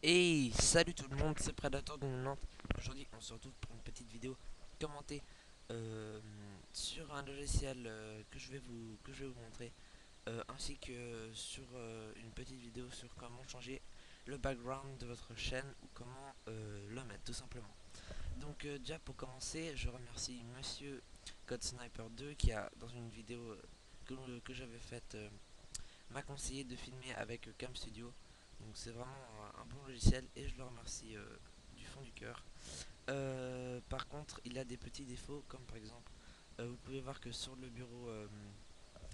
Hey, salut tout le monde, c'est Predator de Nantes. Aujourd'hui, on se retrouve pour une petite vidéo commentée euh, sur un logiciel que je vais vous montrer, ainsi que sur une petite vidéo sur comment changer le background de votre chaîne ou comment le mettre tout simplement. Donc déjà pour commencer, je remercie Monsieur Code Sniper 2 qui a dans une vidéo que j'avais faite m'a conseillé de filmer avec Cam Studio. Donc c'est vraiment un bon logiciel et je le remercie du fond du cœur. Par contre, il a des petits défauts comme par exemple, vous pouvez voir que sur le bureau,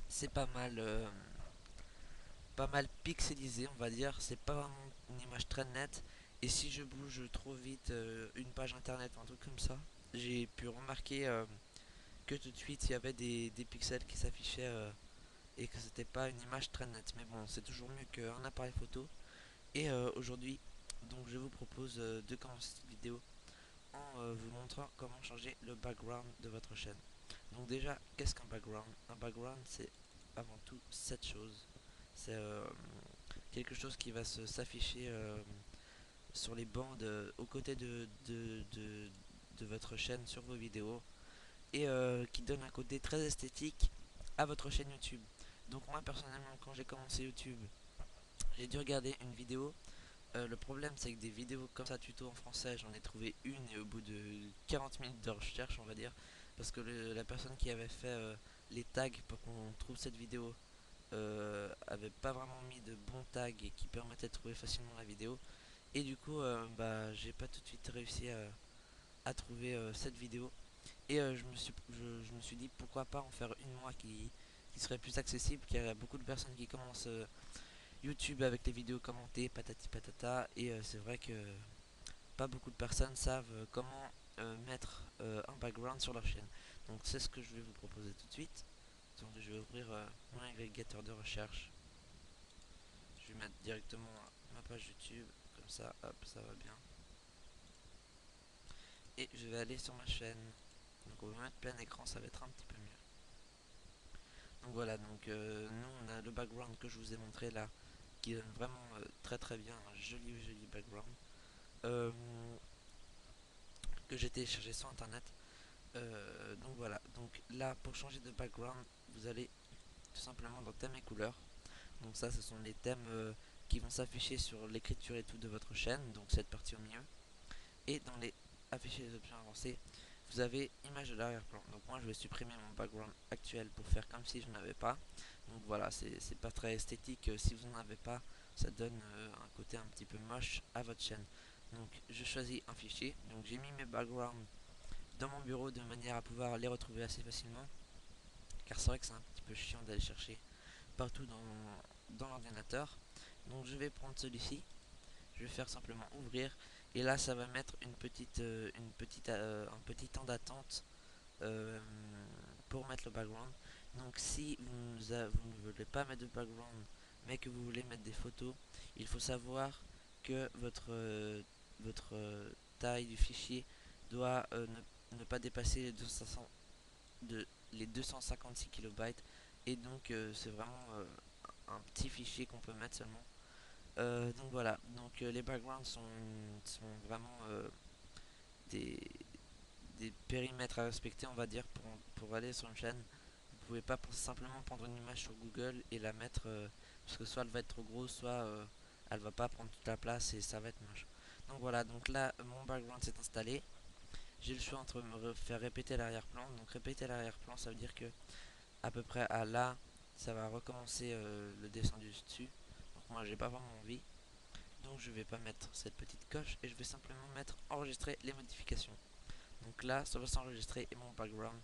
c'est pas mal pixelisé, on va dire. C'est pas vraiment une image très nette. Et si je bouge trop vite une page internet ou un truc comme ça, j'ai pu remarquer que tout de suite il y avait des pixels qui s'affichaient et que c'était pas une image très nette. Mais bon, c'est toujours mieux qu'un appareil photo. Et aujourd'hui, donc je vous propose de commencer cette vidéo en vous montrant comment changer le background de votre chaîne. Donc déjà, qu'est-ce qu'un background? Un background, c'est avant tout cette chose. C'est quelque chose qui va s'afficher sur les bandes aux côtés de votre chaîne sur vos vidéos et qui donne un côté très esthétique à votre chaîne YouTube. Donc moi personnellement, quand j'ai commencé YouTube, j'ai dû regarder une vidéo. Le problème, c'est que des vidéos comme ça, tuto en français, j'en ai trouvé une et au bout de 40 minutes de recherche, on va dire, parce que la personne qui avait fait les tags pour qu'on trouve cette vidéo avait pas vraiment mis de bons tags et qui permettaient de trouver facilement la vidéo. Et du coup, bah, j'ai pas tout de suite réussi à trouver cette vidéo. Et je me suis dit pourquoi pas en faire une moi qui serait plus accessible, car il y a beaucoup de personnes qui commencent YouTube avec les vidéos commentées, patati patata, et c'est vrai que pas beaucoup de personnes savent comment mettre un background sur leur chaîne. Donc c'est ce que je vais vous proposer tout de suite. Donc je vais ouvrir mon agrégateur de recherche. Je vais mettre directement ma page YouTube, comme ça, hop, ça va bien. Et je vais aller sur ma chaîne. Donc on va mettre plein écran, ça va être un petit peu mieux. Donc voilà, donc nous on a le background que je vous ai montré là, qui donne vraiment très très bien un joli background. Euh, que j'ai téléchargé sur internet. Donc voilà, donc là pour changer de background, vous allez tout simplement dans thème et couleurs. Donc ça ce sont les thèmes qui vont s'afficher sur l'écriture et tout de votre chaîne, donc cette partie au milieu. Et dans les afficher les options avancées, vous avez image de l'arrière-plan. Donc moi je vais supprimer mon background actuel pour faire comme si je n'avais pas. Donc voilà, c'est pas très esthétique si vous n'en avez pas, ça donne un côté un petit peu moche à votre chaîne. Donc je choisis un fichier, donc j'ai mis mes backgrounds dans mon bureau de manière à pouvoir les retrouver assez facilement, car c'est vrai que c'est un petit peu chiant d'aller chercher partout dans l'ordinateur. Donc je vais prendre celui-ci, je vais faire simplement ouvrir, et là ça va mettre un petit temps d'attente euh, pour mettre le background. Donc si vous ne voulez pas mettre de background mais que vous voulez mettre des photos, il faut savoir que votre taille du fichier doit ne pas dépasser les 256 kilobytes, et donc c'est vraiment un petit fichier qu'on peut mettre seulement. Donc voilà, donc les backgrounds sont vraiment des, des périmètres à respecter, on va dire, pour aller sur une chaîne. Vous pouvez pas simplement prendre une image sur Google et la mettre, parce que soit elle va être trop grosse, soit elle va pas prendre toute la place et ça va être moche. Donc voilà, donc là mon background s'est installé. J'ai le choix entre me faire répéter l'arrière-plan. Donc répéter l'arrière-plan, ça veut dire que à peu près à là, ça va recommencer le dessin du dessus. Donc moi j'ai pas vraiment envie. Donc je vais pas mettre cette petite coche et je vais simplement mettre enregistrer les modifications. Donc là, ça va s'enregistrer et mon background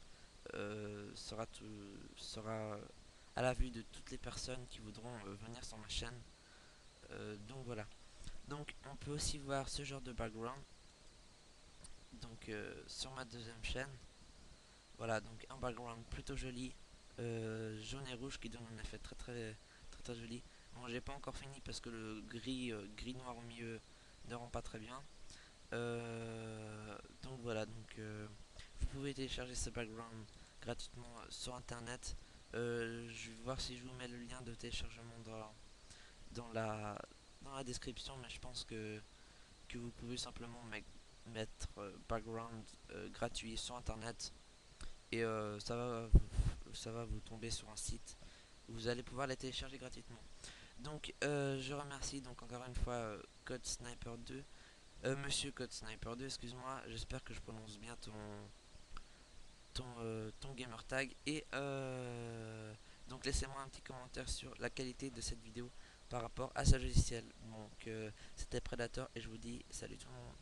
sera à la vue de toutes les personnes qui voudront venir sur ma chaîne. Donc voilà. Donc on peut aussi voir ce genre de background. Donc sur ma deuxième chaîne, voilà, donc un background plutôt joli, jaune et rouge qui donne un effet très joli. Bon, j'ai pas encore fini parce que le gris noir au milieu ne rend pas très bien. Donc voilà, donc vous pouvez télécharger ce background gratuitement sur internet. Je vais voir si je vous mets le lien de téléchargement dans la dans la description, mais je pense que vous pouvez simplement mettre background gratuit sur internet et ça va vous tomber sur un site où vous allez pouvoir les télécharger gratuitement. Donc je remercie donc encore une fois Code Sniper 2, Monsieur Code Sniper 2, excuse-moi, j'espère que je prononce bien ton gamer tag et donc laissez-moi un petit commentaire sur la qualité de cette vidéo par rapport à ce logiciel. Donc c'était Predator et je vous dis salut tout le monde.